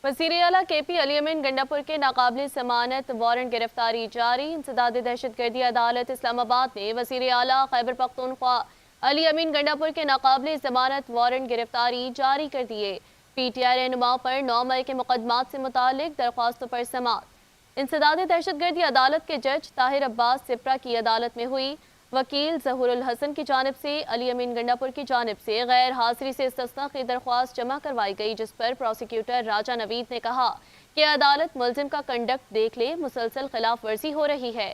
वज़ीर आला KP अली अमीन गंडापुर के नाकाबिल ज़मानत वारंट गिरफ्तारी जारी। इंसदाद दहशतगर्दी अदालत इस्लामाबाद ने वज़ीर आला खैबर पख्तूनख्वा अली अमीन गंडापुर के नाकाबिल ज़मानत वारंट गिरफ्तारी जारी कर दिए। PTI रहनुमाओं पर 9 मई के मुकदमात से मुतालिक दरख्वास्तों पर समाअत इंसदाद दहशतगर्दी अदालत के जज ताहिर अब्बास सिप्रा की अदालत में हुई। वकील ज़हूरुल हसन की जानिब से अली अमीन गंडापुर की जानिब से गैर हाजिरी से इस्तिस्ना की दरख्वास्त जमा करवाई गई, जिस पर प्रोसिक्यूटर राजा नवीद ने कहा कि अदालत मुलजिम का कंडक्ट देख ले, मुसलसल खिलाफ वर्जी हो रही है।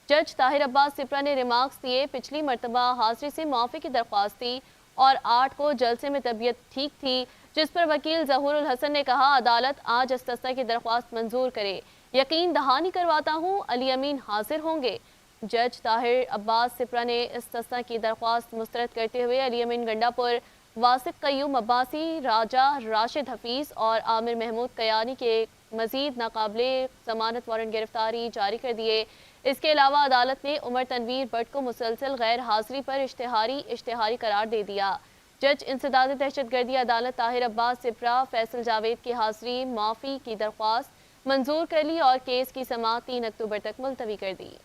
जज ताहिर अब्बास सिप्रा ने रिमार्क्स दिए, पिछली मरतबा हाजिरी से माफ़ी की दरख्वास्त थी और 8 को जलसे में तबीयत ठीक थी, जिस पर वकील ज़हूरुल हसन ने कहा अदालत आज इस्तिस्ना की दरख्वास्त मंजूर करे। यकीन दहानी करवाता हूँ अली अमीन हाजिर होंगे। जज ताहिर अब्बास सिप्रा ने इस्तिस्ना की दरख्वास्त मुस्तरद करते हुए अली अमीन गंडापुर, वासिफ कय्यूम अब्बासी, राजा राशिद हफीज़ और आमिर महमूद कयानी के मजीद नाकाबिले ज़मानत वारंट गिरफ्तारी जारी कर दिए। इसके अलावा अदालत ने उमर तनवीर भट्ट को मुसलसल गैर हाजिरी पर इश्तिहारी करार दे दिया। जज इंसदाद दहशतगर्दी अदालत ताहिर अब्बास सिप्रा, फैसल जावेद की हाजिरी माफ़ी की दरख्वास्त मंजूर कर ली और केस की समाअत 3 अक्टूबर तक मुलतवी कर दी।